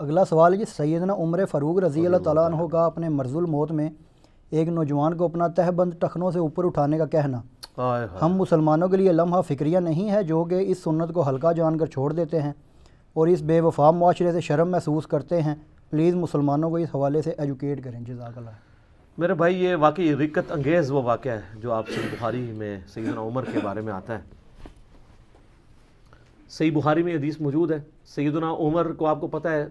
اگلا سوال یہ سیدنا عمر فاروق رضی اللہ تعالیٰ عنہ کا اپنے مرض الموت میں ایک نوجوان کو اپنا تہبند ٹخنوں سے اوپر اٹھانے کا کہنا ہم مسلمانوں کے لیے لمحہ فکریہ نہیں ہے جو کہ اس سنت کو ہلکا جان کر چھوڑ دیتے ہیں اور اس بے وفا معاشرے سے شرم محسوس کرتے ہیں. پلیز مسلمانوں کو اس حوالے سے ایجوکیٹ کریں. جزاک اللہ. میرے بھائی یہ واقعی رقت انگیز وہ واقعہ ہے جو آپ صحیح بخاری میں سیدنا عمر کے بارے میں آتا ہے. صحیح بخاری میں حدیث موجود ہے. سیدنا عمر کو آپ کو پتہ ہے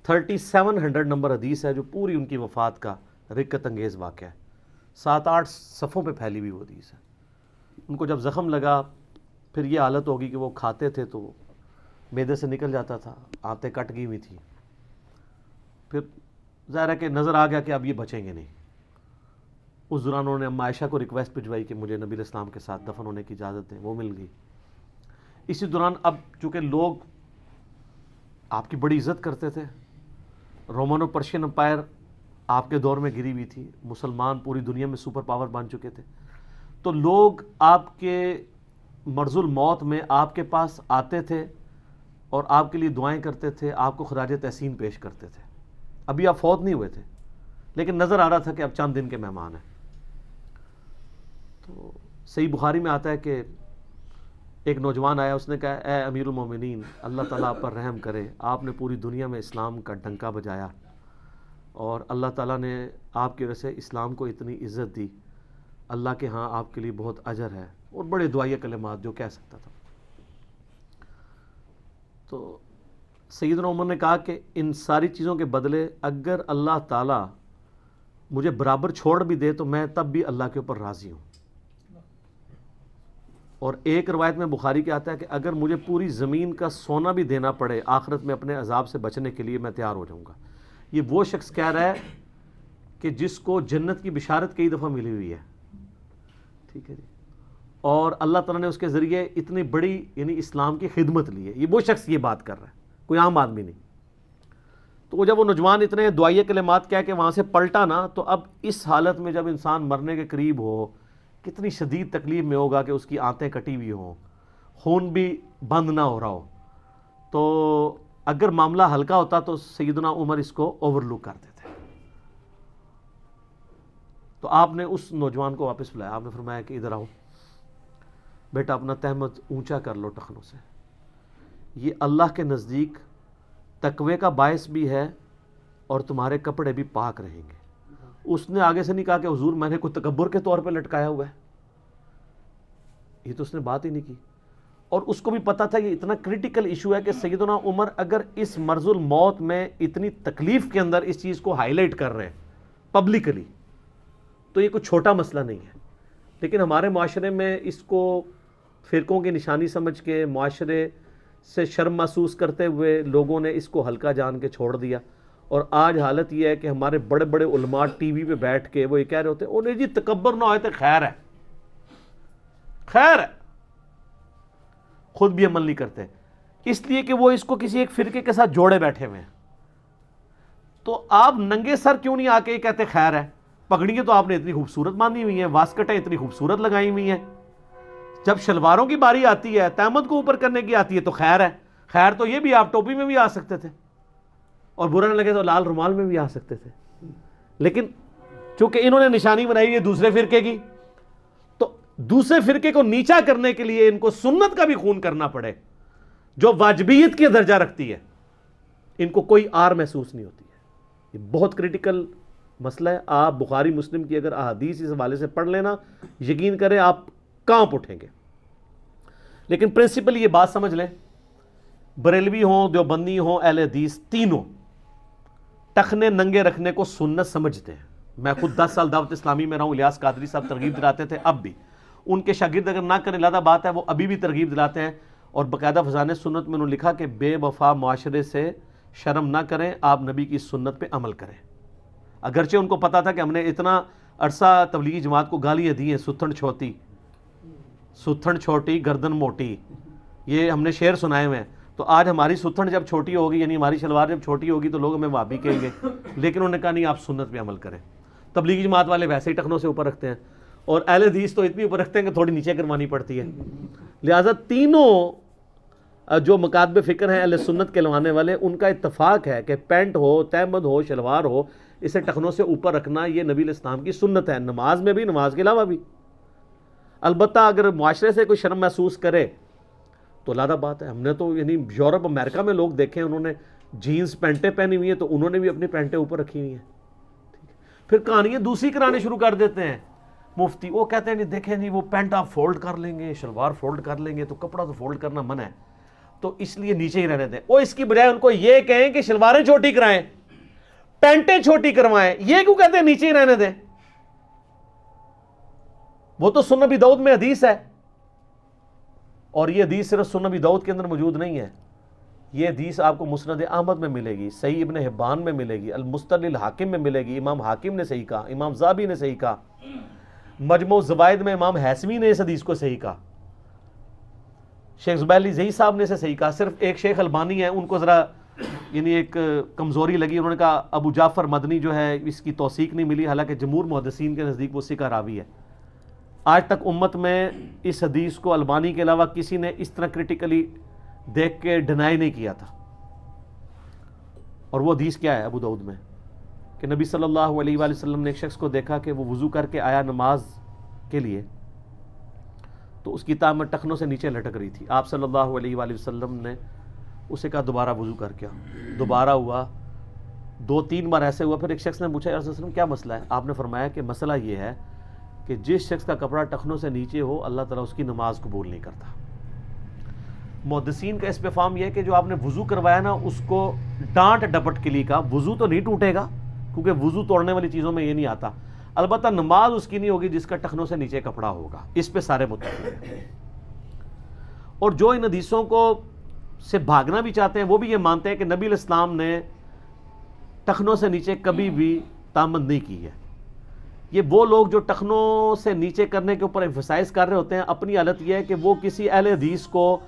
3700 نمبر حدیث ہے جو پوری ان کی وفات کا رقت انگیز واقعہ ہے. 7-8 صفوں پہ پھیلی ہوئی وہ حدیث ہے. ان کو جب زخم لگا پھر یہ حالت ہوگی کہ وہ کھاتے تھے تو معدے سے نکل جاتا تھا, آنتیں کٹ گئی ہوئی تھی. پھر ظاہر ہے کہ نظر آ گیا کہ اب یہ بچیں گے نہیں. اس دوران انہوں نے اما عائشہ کو ریکویسٹ بھجوائی کہ مجھے نبی الاسلام کے ساتھ دفن ہونے کی اجازت دیں, وہ مل گئی. اسی دوران اب چونکہ لوگ آپ کی بڑی عزت کرتے تھے, رومن و پرشین امپائر آپ کے دور میں گری ہوئی تھی, مسلمان پوری دنیا میں سپر پاور بن چکے تھے, تو لوگ آپ کے مرض الموت میں آپ کے پاس آتے تھے اور آپ کے لیے دعائیں کرتے تھے, آپ کو خراج تحسین پیش کرتے تھے. ابھی آپ فوت نہیں ہوئے تھے لیکن نظر آ رہا تھا کہ اب چند دن کے مہمان ہیں. تو صحیح بخاری میں آتا ہے کہ ایک نوجوان آیا, اس نے کہا اے امیر المومنین اللہ تعالیٰ آپ پر رحم کرے, آپ نے پوری دنیا میں اسلام کا ڈنکا بجایا اور اللہ تعالیٰ نے آپ کی وجہ سے اسلام کو اتنی عزت دی, اللہ کے ہاں آپ کے لیے بہت اجر ہے. اور بڑے دعائیہ کلمات جو کہہ سکتا تھا. تو سیدنا عمر نے کہا کہ ان ساری چیزوں کے بدلے اگر اللہ تعالیٰ مجھے برابر چھوڑ بھی دے تو میں تب بھی اللہ کے اوپر راضی ہوں. اور ایک روایت میں بخاری کے آتا ہے کہ اگر مجھے پوری زمین کا سونا بھی دینا پڑے آخرت میں اپنے عذاب سے بچنے کے لیے میں تیار ہو جاؤں گا. یہ وہ شخص کہہ رہا ہے کہ جس کو جنت کی بشارت کئی دفعہ ملی ہوئی ہے, ٹھیک ہے جی, اور اللہ تعالیٰ نے اس کے ذریعے اتنی بڑی یعنی اسلام کی خدمت لی ہے. یہ وہ شخص یہ بات کر رہا ہے, کوئی عام آدمی نہیں. تو جب وہ نوجوان اتنے دعائیہ کلمات کہہ کے وہاں سے پلٹا نا, تو اب اس حالت میں جب انسان مرنے کے قریب ہو کتنی شدید تکلیف میں ہوگا کہ اس کی آنتیں کٹی ہوئی ہوں, خون بھی بند نہ ہو رہا ہو. تو اگر معاملہ ہلکا ہوتا تو سیدنا عمر اس کو اوور لک کرتے تھے. تو آپ نے اس نوجوان کو واپس بلایا, آپ نے فرمایا کہ ادھر آؤ بیٹا, اپنا تہمت اونچا کر لو ٹخنوں سے. یہ اللہ کے نزدیک تقوی کا باعث بھی ہے اور تمہارے کپڑے بھی پاک رہیں گے. اس نے آگے سے نہیں کہا کہ حضور میں نے کوئی تکبر کے طور پہ لٹکایا ہوا ہے, یہ تو اس نے بات ہی نہیں کی. اور اس کو بھی پتا تھا یہ اتنا کریٹیکل ایشو ہے کہ سیدنا عمر اگر اس مرض الموت میں اتنی تکلیف کے اندر اس چیز کو ہائی لائٹ کر رہے ہیں پبلکلی تو یہ کوئی چھوٹا مسئلہ نہیں ہے. لیکن ہمارے معاشرے میں اس کو فرقوں کی نشانی سمجھ کے معاشرے سے شرم محسوس کرتے ہوئے لوگوں نے اس کو ہلکا جان کے چھوڑ دیا. اور آج حالت یہ ہے کہ ہمارے بڑے بڑے علماء ٹی وی پہ بیٹھ کے وہ یہ کہہ رہے ہوتے ہیں انہیں جی تکبر نہ ہوئے تو خیر ہے, خیر ہے, خود بھی عمل نہیں کرتے اس لیے کہ وہ اس کو کسی ایک فرقے کے ساتھ جوڑے بیٹھے ہوئے ہیں. تو آپ ننگے سر کیوں نہیں آ کے کہتے خیر ہے؟ پگڑیاں تو آپ نے اتنی خوبصورت باندھی ہوئی ہیں, واسکٹیں اتنی خوبصورت لگائی ہوئی ہیں, جب شلواروں کی باری آتی ہے تہمت کو اوپر کرنے کی آتی ہے تو خیر ہے. خیر تو یہ بھی آپ ٹوپی میں بھی آ سکتے تھے اور برا نہ لگے تو لال رومال میں بھی آ سکتے تھے. لیکن چونکہ انہوں نے نشانی بنائی ہوئی ہے دوسرے فرقے کی, تو دوسرے فرقے کو نیچا کرنے کے لیے ان کو سنت کا بھی خون کرنا پڑے جو واجبیت کی درجہ رکھتی ہے, ان کو کوئی آر محسوس نہیں ہوتی ہے. یہ بہت کریٹیکل مسئلہ ہے. آپ بخاری مسلم کی اگر احادیث اس حوالے سے پڑھ لینا, یقین کریں آپ کانپ اٹھیں گے. لیکن پرنسپل یہ بات سمجھ لیں, بریلوی ہوں, دیوبندی ہوں, اہل حدیث, تینوں ٹخنے ننگے رکھنے کو سنت سمجھتے ہیں. میں خود 10 سال دعوت اسلامی میں رہا ہوں, الیاس قادری صاحب ترغیب دلاتے تھے, اب بھی ان کے شاگرد اگر نہ کریں لادہ بات ہے, وہ ابھی بھی ترغیب دلاتے ہیں. اور باقاعدہ فضان سنت میں انہوں نے لکھا کہ بے وفا معاشرے سے شرم نہ کریں, آپ نبی کی سنت پہ عمل کریں. اگرچہ ان کو پتا تھا کہ ہم نے اتنا عرصہ تبلیغی جماعت کو گالیاں دی ہیں, ستھن چھوٹی, ستھن چھوٹی گردن موٹی, یہ ہم نے شعر سنائے ہوئے ہیں. تو آج ہماری ستھن جب چھوٹی ہوگی یعنی ہماری شلوار جب چھوٹی ہوگی تو لوگ ہمیں وہابی کہیں گے. لیکن انہوں نے کہا نہیں, آپ سنت پہ عمل کریں. تبلیغی جماعت والے ویسے ہی ٹخنوں سے اوپر رکھتے ہیں اور اہل حدیث تو اتنی اوپر رکھتے ہیں کہ تھوڑی نیچے کروانی پڑتی ہے. لہٰذا تینوں جو مکاتب فکر ہیں اہل سنت کے لوانے والے، ان کا اتفاق ہے کہ پینٹ ہو، تہبند ہو، شلوار ہو، اسے ٹخنوں سے اوپر رکھنا یہ نبی علیہ السلام کی سنت ہے، نماز میں بھی، نماز کے علاوہ بھی۔ البتہ اگر معاشرے سے کوئی شرم محسوس کرے تو علیحدہ بات ہے۔ ہم نے تو یعنی یورپ امریکہ میں لوگ دیکھے ہیں، انہوں نے جینز پینٹیں پہنی ہوئی ہیں تو انہوں نے بھی اپنی پینٹیں اوپر رکھی ہوئی ہیں۔ پھر کہانیاں دوسری کرانے شروع کر دیتے ہیں مفتی، وہ کہتے ہیں نہیں دیکھیں نہیں وہ پینٹ آپ فولڈ کر لیں گے، شلوار فولڈ کر لیں گے تو کپڑا تو فولڈ کرنا منع ہے، تو اس لیے نیچے ہی رہنے دیں۔ وہ اس کی بجائے ان کو یہ کہیں کہ شلواریں چھوٹی کرائیں، پینٹیں چھوٹی کروائیں، یہ کیوں کہتے ہیں نیچے ہی رہنے دیں؟ وہ تو سنن ابی داؤد میں حدیث ہے، اور یہ حدیث صرف سنن ابی داؤد کے اندر موجود نہیں ہے، یہ حدیث آپ کو مسند احمد میں ملے گی، صحیح ابن حبان میں ملے گی، المستدرک الحاکم میں ملے گی، امام حاکم نے صحیح کہا، امام ذہبی نے صحیح کہا، مجموع الزوائد میں امام حیثمی نے اس حدیث کو صحیح کہا، شیخ زبیلی زئی صاحب نے اسے صحیح کہا۔ صرف ایک شیخ البانی ہے، ان کو ذرا یعنی ایک کمزوری لگی، انہوں نے کہا ابو جعفر مدنی جو ہے اس کی توثیق نہیں ملی، حالانکہ جمہور محدثین کے نزدیک وہ ثقہ راوی ہے۔ آج تک امت میں اس حدیث کو البانی کے علاوہ کسی نے اس طرح کرٹیکلی دیکھ کے ڈینائی نہیں کیا تھا۔ اور وہ حدیث کیا ہے ابو داؤد میں کہ نبی صلی اللہ علیہ وآلہ وسلم نے ایک شخص کو دیکھا کہ وہ وضو کر کے آیا نماز کے لیے، تو اس کی تامت ٹخنوں سے نیچے لٹک رہی تھی۔ آپ صلی اللہ علیہ وآلہ وسلم نے اسے کہا دوبارہ وضو کر کے آؤ، دوبارہ ہوا، 2-3 بار ایسے ہوا، پھر ایک شخص نے پوچھا یا رسول اللہ علیہ وسلم کیا مسئلہ ہے؟ آپ نے فرمایا کہ مسئلہ یہ ہے کہ جس شخص کا کپڑا ٹخنوں سے نیچے ہو اللہ تعالیٰ اس کی نماز قبول نہیں کرتا۔ محدثین کا اس پہ فہم یہ ہے کہ جو آپ نے وضو کروایا نا اس کو ڈانٹ ڈپٹ کے لیے کہا، وضو تو نہیں ٹوٹے گا کیونکہ وضو توڑنے والی چیزوں میں یہ نہیں آتا، البتہ نماز اس کی نہیں ہوگی جس کا ٹخنوں سے نیچے کپڑا ہوگا، اس پہ سارے متفق ہیں۔ اور جو ان حدیثوں کو سے بھاگنا بھی چاہتے ہیں وہ بھی یہ مانتے ہیں کہ نبی علیہ السلام نے ٹخنوں سے نیچے کبھی بھی تامند نہیں کی ہے۔ یہ وہ لوگ جو ٹخنوں سے نیچے کرنے کے اوپر ایمفسائز کر رہے ہوتے ہیں، اپنی حالت یہ ہے کہ وہ کسی اہل حدیث کو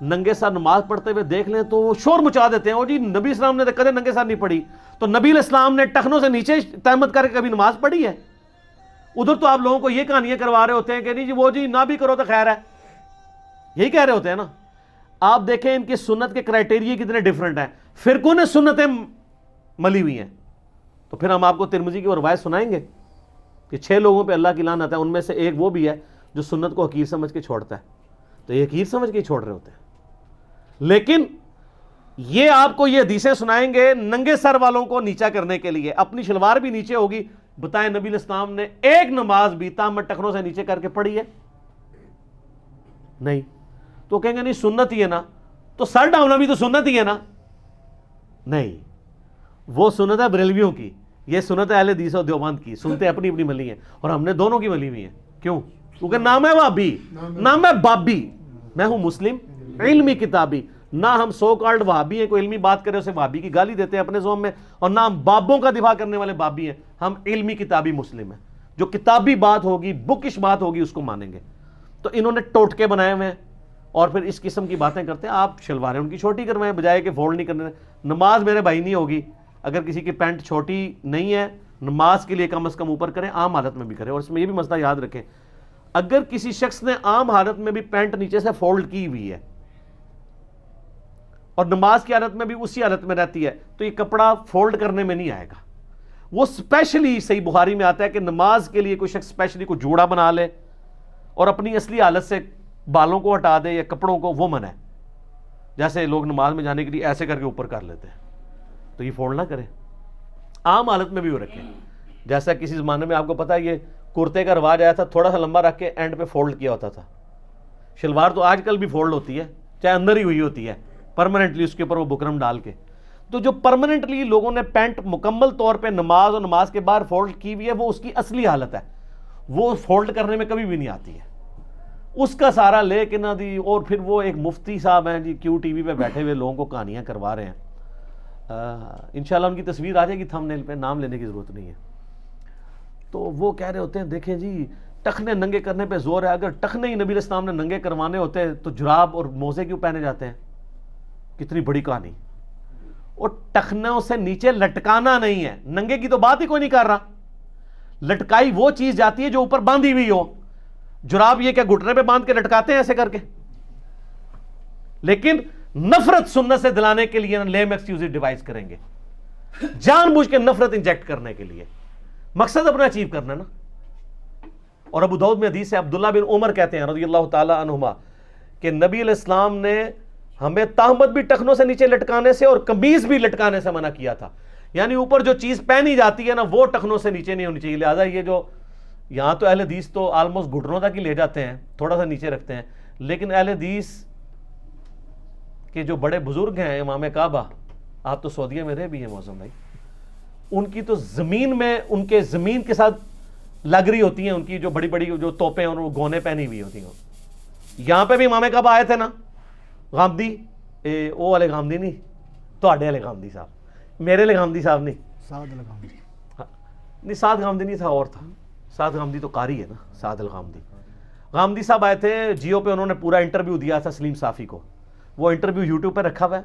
ننگے سر نماز پڑھتے ہوئے دیکھ لیں تو وہ شور مچا دیتے ہیں، اور جی نبی اسلام نے تو کدے ننگے سر نہیں پڑھی، تو نبی علیہ السلام نے ٹخنوں سے نیچے تہمت کر کے کبھی نماز پڑھی ہے؟ ادھر تو آپ لوگوں کو یہ کہانیاں کروا رہے ہوتے ہیں کہ نہیں جی وہ جی نہ بھی کرو تو خیر ہے، یہی کہہ رہے ہوتے ہیں نا۔ آپ دیکھیں ان کی سنت کے کرائٹیریا کتنے ڈیفرنٹ ہیں، فرقوں نے سنتیں ملی ہوئی ہیں۔ تو پھر ہم آپ کو ترمذی کی وہ روایت سنائیں گے کہ 6 لوگوں پہ اللہ کی لعنت ہے، ان میں سے ایک وہ بھی ہے جو سنت کو حقیر سمجھ کے چھوڑتا ہے، تو یہ حقیر سمجھ کے ہی چھوڑ رہے ہوتے ہیں۔ لیکن یہ آپ کو یہ حدیثیں سنائیں گے ننگے سر والوں کو نیچا کرنے کے لیے، اپنی شلوار بھی نیچے ہوگی۔ بتائیں نبی علیہ السلام نے ایک نماز بھی تامت ٹخنوں سے نیچے کر کے پڑھی ہے؟ نہیں۔ تو کہیں گے نہیں سنت ہی ہے نا، تو سر ڈھانپنا بھی تو سنت ہی ہے نا؟ نہیں، وہ سنت ہے بریلویوں کی، یہ سنت ہے اہل حدیث و دیوبند کی، سنتے اپنی اپنی ملی ہیں، اور ہم نے دونوں کی ملی ہوئی ہیں۔ کیوں؟ کیونکہ نام ہے وہابی، نام ہے بابی، میں ہوں مسلم علمی کتابی، نہ ہم سو کالڈ وہابی ہیں، کوئی علمی بات کرے اسے وہابی کی گالی دیتے ہیں اپنے زوم میں، اور نہ ہم بابوں کا دفاع کرنے والے بابی ہیں، ہم علمی کتابی مسلم ہیں، جو کتابی بات ہوگی بکش بات ہوگی اس کو مانیں گے۔ تو انہوں نے ٹوٹکے بنائے ہوئے ہیں اور پھر اس قسم کی باتیں کرتے ہیں۔ آپ شلواریں ان کی چھوٹی کروائیں بجائے کہ فولڈ نہیں کرنے دیں۔ نماز میرے بھائی نہیں ہوگی اگر کسی کی پینٹ چھوٹی نہیں ہے، نماز کے لیے کم از کم اوپر کریں، عام حالت میں بھی کریں۔ اور اس میں یہ بھی مسئلہ یاد رکھیں، اگر کسی شخص نے عام حالت میں بھی پینٹ نیچے سے فولڈ کی ہوئی ہے اور نماز کی حالت میں بھی اسی حالت میں رہتی ہے تو یہ کپڑا فولڈ کرنے میں نہیں آئے گا۔ وہ سپیشلی صحیح بخاری میں آتا ہے کہ نماز کے لیے کوئی شخص سپیشلی کوئی جوڑا بنا لے اور اپنی اصلی حالت سے بالوں کو ہٹا دے یا کپڑوں کو، وہ منع ہے۔ جیسے لوگ نماز میں جانے کے لیے ایسے کر کے اوپر کر لیتے ہیں، تو یہ فولڈ نہ کریں، عام حالت میں بھی وہ رکھیں۔ جیسا کسی زمانے میں آپ کو پتا ہے یہ کرتے کا رواج آیا تھا، تھوڑا سا لمبا رکھ کے اینڈ پہ فولڈ کیا ہوتا تھا۔ شلوار تو آج کل بھی فولڈ ہوتی ہے، چاہے اندر ہی ہوئی ہوتی ہے پرماننٹلی، اس کے اوپر وہ بکرم ڈال کے۔ تو جو پرماننٹلی لوگوں نے پینٹ مکمل طور پہ نماز اور نماز کے باہر فولڈ کی ہوئی ہے، وہ اس کی اصلی حالت ہے، وہ فولڈ کرنے میں کبھی بھی نہیں آتی ہے، اس کا سارا لے کے نہ دی۔ اور پھر وہ ایک مفتی صاحب ہیں جی کیو ٹی وی پہ بیٹھے ہوئے لوگوں کو کہانیاں کروا رہے ہیں، انشاءاللہ ان کی تصویر آ جائے گی تھمبنیل پہ، نام لینے کی ضرورت نہیں ہے۔ تو وہ کہہ رہے ہوتے ہیں دیکھیں جی ٹخنے ننگے کرنے پہ زور ہے، اگر ٹخنے ہی نبی علیہ السلام نے ننگے کروانے ہوتے تو جراب اور موزے کیوں پہنے جاتے ہیں؟ کتنی بڑی کہانی۔ اور ٹخنوں سے نیچے لٹکانا نہیں ہے، ننگے کی تو بات ہی کوئی نہیں کر رہا، لٹکائی وہ چیز جاتی ہے جو اوپر باندھی ہوئی ہو۔ جراب یہ کیا گھٹنے پہ باندھ کے لٹکاتے ہیں ایسے کر کے؟ لیکن نفرت سنت سے دلانے کے لیے لیم ایکسکیوز ڈیوائس کریں گے, جان بوجھ کے نفرت انجیکٹ کرنے کے لیے, مقصد اپنا اچیو کرنا نا. اور ابو داؤد میں حدیث ہے, عبداللہ بن عمر کہتے ہیں رضی اللہ تعالی عنہما کہ نبی علیہ السلام نے ہمیں تہمت بھی ٹخنوں سے نیچے لٹکانے سے اور قمیض بھی لٹکانے سے منع کیا تھا. یعنی اوپر جو چیز پہنی جاتی ہے نا وہ ٹخنوں سے نیچے نہیں ہونی چاہیے. لہٰذا یہ جو یہاں تو اہل حدیث تو آلموسٹ گھٹنوں تک ہی لے جاتے ہیں, تھوڑا سا نیچے رکھتے ہیں, لیکن اہل حدیث کے جو بڑے بزرگ ہیں امام کعبہ, آپ تو سعودیہ میں رہے بھی ہیں موسم بھائی, ان کی تو زمین میں ان کے زمین کے ساتھ لگ رہی ہوتی ہیں, ان کی جو بڑی بڑی جو توپیں اور وہ گونے پہنی ہوئی ہوتی ہیں. یہاں پہ بھی امام کعبہ آئے تھے نا غامدی, وہ والے غامدی نہیں, تواڈے والے غامدی صاحب, میرے والے غامدی صاحب نہیں, سعد الغامدی نہیں سعد غامدی نہیں تھا, اور تھا سعد غامدی تو قاری ہے نا, سعد الغامدی. غامدی صاحب آئے تھے جیو پہ, انہوں نے پورا انٹرویو دیا تھا سلیم صافی کو, وہ انٹرویو یوٹیوب پہ رکھا ہوا ہے,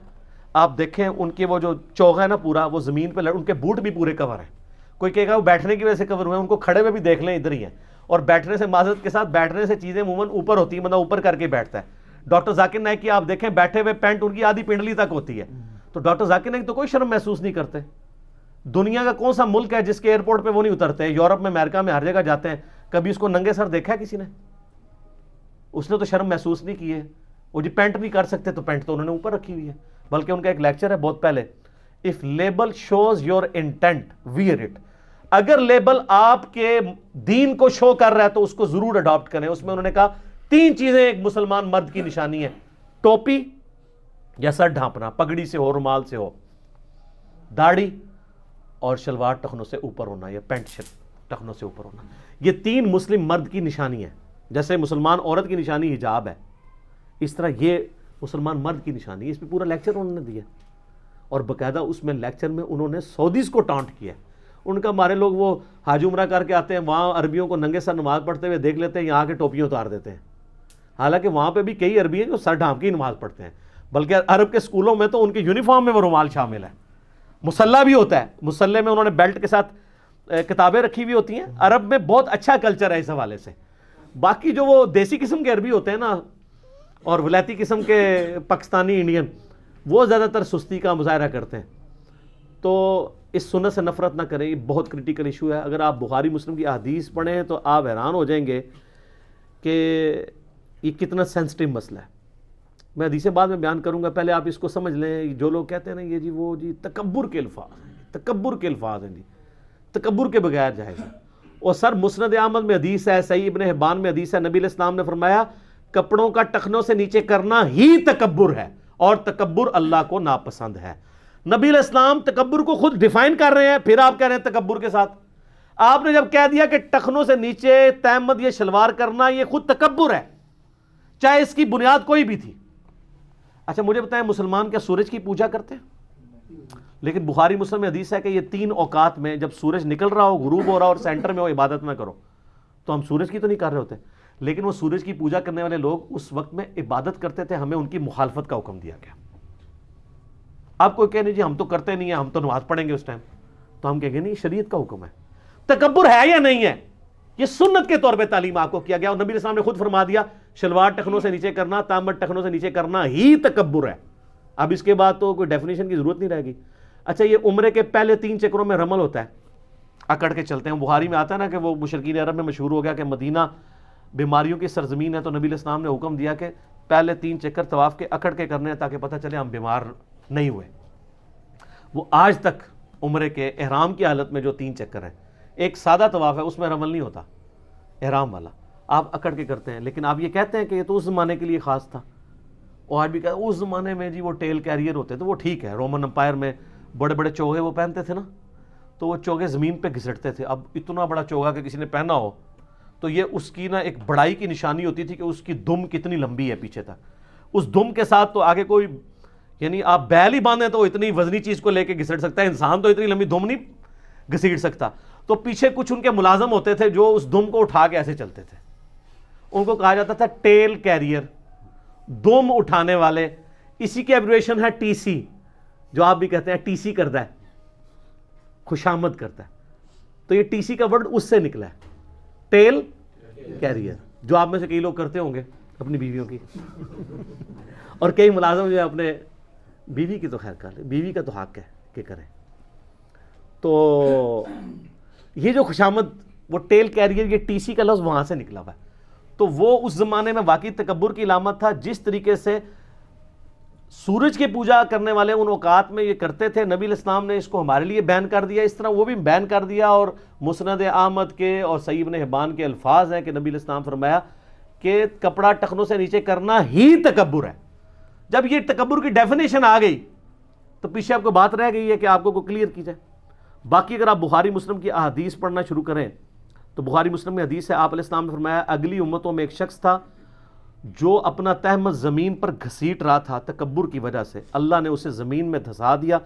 آپ دیکھیں ان کے وہ جو چوغا ہے نا پورا وہ زمین پہ, ان کے بوٹ بھی پورے کور ہیں. کوئی کہے گا وہ بیٹھنے کی وجہ سے کور ہوئے ہیں, ان کو کھڑے ہوئے بھی دیکھ لیں ادھر ہی ہیں. اور بیٹھنے سے معذرت کے ساتھ بیٹھنے سے چیزیں عموماً اوپر ہوتی ہیں, بندہ اوپر کر کے بیٹھتا ہے. ڈاکٹر ذاکر نائک کی آپ دیکھیں بیٹھے ہوئے پینٹ ان کی آدھی پنڈلی تک ہوتی ہے, تو ڈاکٹر ذاکر نائک تو کوئی شرم محسوس نہیں کرتے. دنیا کا کون سا ملک ہے جس کے ایئرپورٹ پہ وہ نہیں اترتے؟ یورپ میں امریکہ میں ہر جگہ جاتے ہیں, کبھی اس کو ننگے سر دیکھا ہے کسی نے؟ اس نے تو شرم محسوس نہیں کی ہے. وہ جی پینٹ نہیں کر سکتے تو پینٹ تو انہوں نے اوپر رکھی ہوئی ہے. بلکہ ان کا ایک لیکچر ہے بہت پہلے, if label shows your intent wear it. اگر لیبل آپ کے دین کو شو کر رہا ہے تو اس کو ضرور اڈاپٹ کریں. اس میں انہوں نے کہا 3 چیزیں ایک مسلمان مرد کی نشانی ہے, ٹوپی یا سر ڈھانپنا, پگڑی سے ہو, رومال سے ہو, داڑھی, اور شلوار ٹخنوں سے اوپر ہونا یا پینٹ شرٹ ٹخنوں سے اوپر ہونا. یہ 3 مسلم مرد کی نشانی ہے. جیسے مسلمان عورت کی نشانی حجاب ہے, اس طرح یہ مسلمان مرد کی نشانی ہے. اس پہ پورا لیکچر انہوں نے دیا, اور باقاعدہ اس میں لیکچر میں انہوں نے سعودیز کو ٹانٹ کیا. ان کا ہمارے لوگ وہ حج عمرہ کر کے آتے ہیں, وہاں عربیوں کو ننگے سر نماز پڑھتے ہوئے دیکھ لیتے ہیں, یہاں کے ٹوپیاں اتار دیتے ہیں. حالانکہ وہاں پہ بھی کئی عربی ہیں جو سر ڈھانپ کے ہی نماز پڑھتے ہیں. بلکہ عرب کے اسکولوں میں تو ان کے یونیفارم میں وہ رومال شامل ہے. مصلی بھی ہوتا ہے, مصلی میں انہوں نے بیلٹ کے ساتھ کتابیں رکھی ہوئی ہوتی ہیں. عرب میں بہت اچھا کلچر ہے اس حوالے سے. باقی جو وہ دیسی قسم کے عربی ہوتے ہیں نا, اور ولایتی قسم کے پاکستانی انڈین, وہ زیادہ تر سستی کا مظاہرہ کرتے ہیں. تو اس سنت سے نفرت نہ کریں, یہ بہت کرٹیکل ایشو ہے. اگر آپ بخاری مسلم کی احادیث پڑھیں تو آپ حیران ہو جائیں گے کہ یہ کتنا سینسٹیو مسئلہ ہے. میں حدیثیں بعد میں بیان کروں گا, پہلے آپ اس کو سمجھ لیں. جو لوگ کہتے ہیں نا یہ جی وہ جی تکبر کے الفاظ ہیں, تکبر کے الفاظ ہیں جی, تکبر کے بغیر جائز ہے. اور سر مسند احمد میں حدیث ہے, صحیح ابن حبان میں حدیث ہے, نبی علیہ السلام نے فرمایا کپڑوں کا ٹخنوں سے نیچے کرنا ہی تکبر ہے, اور تکبر اللہ کو ناپسند ہے. نبی علیہ السلام تکبر کو خود ڈیفائن کر رہے ہیں, پھر آپ کہہ رہے ہیں تکبر کے ساتھ. آپ نے جب کہہ دیا کہ ٹخنوں سے نیچے تہمت یہ شلوار کرنا یہ خود تکبر ہے, چاہے اس کی بنیاد کوئی بھی تھی. اچھا مجھے بتائیں, مسلمان کیا سورج کی پوجا کرتے ہیں؟ لیکن بخاری مسلم میں حدیث ہے کہ یہ 3 اوقات میں جب سورج نکل رہا ہو, غروب ہو رہا ہو اور سینٹر میں ہو, عبادت نہ کرو. تو ہم سورج کی تو نہیں کر رہے ہوتے, لیکن وہ سورج کی پوجا کرنے والے لوگ اس وقت میں عبادت کرتے تھے, ہمیں ان کی مخالفت کا حکم دیا گیا. آپ کو کہنے جی ہم تو کرتے نہیں ہیں, ہم تو نماز پڑھیں گے اس ٹائم, تو ہم کہیں گے نہیں شریعت کا حکم ہے. تکبر ہے یا نہیں ہے, یہ سنت کے طور پہ تعلیم آپ کو کیا گیا, اور نبی علیہ السلام نے خود فرما دیا شلوار ٹخنوں سے نیچے کرنا, تامت ٹخنوں سے نیچے کرنا ہی تکبر ہے. اب اس کے بعد تو کوئی ڈیفینیشن کی ضرورت نہیں رہے گی. اچھا یہ عمرے کے پہلے 3 چکروں میں رمل ہوتا ہے, اکڑ کے چلتے ہیں. بخاری میں آتا ہے نا کہ وہ مشرکین عرب میں مشہور ہو گیا کہ مدینہ بیماریوں کی سرزمین ہے, تو نبی علیہ السلام نے حکم دیا کہ پہلے 3 چکر طواف کے اکڑ کے کرنے ہیں تاکہ پتہ چلے ہم بیمار نہیں ہوئے. وہ آج تک عمرے کے احرام کی حالت میں جو 3 چکر ہیں, ایک سادہ طواف ہے اس میں رمل نہیں ہوتا, احرام والا آپ اکڑ کے کرتے ہیں. لیکن آپ یہ کہتے ہیں کہ یہ تو اس زمانے کے لیے خاص تھا, اور آج بھی کہتے ہیں اس زمانے میں جی وہ ٹیل کیریئر ہوتے تھے, وہ ٹھیک ہے, رومن امپائر میں بڑے بڑے چوغے وہ پہنتے تھے نا, تو وہ چوغے زمین پہ گھسٹتے تھے. اب اتنا بڑا چوغا کہ کسی نے پہنا ہو تو یہ اس کی نا ایک بڑائی کی نشانی ہوتی تھی کہ اس کی دم کتنی لمبی ہے پیچھے تک. اس دم کے ساتھ تو آگے کوئی, یعنی آپ بیل ہی باندھیں تو اتنی وزنی چیز کو لے کے گھسٹ سکتا ہے, انسان تو اتنی لمبی دم نہیں گھسیٹ سکتا. تو پیچھے کچھ ان کے ملازم ہوتے تھے جو اس دم کو اٹھا کے ایسے چلتے تھے, ان کو کہا جاتا تھا ٹیل کیریئر, دم اٹھانے والے. اسی کی ایبریویشن ہے ٹی سی, جو آپ بھی کہتے ہیں ٹی سی کرتا ہے, خوشامد کرتا ہے. تو یہ ٹی سی کا ورڈ اس سے نکلا ہے, ٹیل کیریئر, جو آپ میں سے کئی لوگ کرتے ہوں گے, اپنی بیویوں کی اور کئی ملازم جو ہے اپنے بیوی کی تو خیر کر لیں، بیوی کا تو حق ہے کہ کریں. تو یہ جو خوشامد، وہ ٹیل کیریئر، یہ ٹی سی کا لفظ وہاں سے نکلا ہوا ہے. تو وہ اس زمانے میں واقعی تکبر کی علامت تھا. جس طریقے سے سورج کی پوجا کرنے والے ان اوقات میں یہ کرتے تھے، نبی علیہ السلام نے اس کو ہمارے لیے بین کر دیا، اس طرح وہ بھی بین کر دیا. اور مسند احمد کے اور صحیح ابن حبان کے الفاظ ہیں کہ نبی علیہ السلام فرمایا کہ کپڑا ٹخنوں سے نیچے کرنا ہی تکبر ہے. جب یہ تکبر کی ڈیفینیشن آ گئی تو پیچھے آپ کو بات رہ گئی ہے کہ آپ کو کلیئر کی جائے. باقی اگر آپ بخاری مسلم کی احادیث پڑھنا شروع کریں تو بخاری مسلم میں حدیث ہے، آپ علیہ السلام نے فرمایا اگلی امتوں میں ایک شخص تھا جو اپنا تہمت زمین پر گھسیٹ رہا تھا تکبر کی وجہ سے، اللہ نے اسے زمین میں دھسا دیا،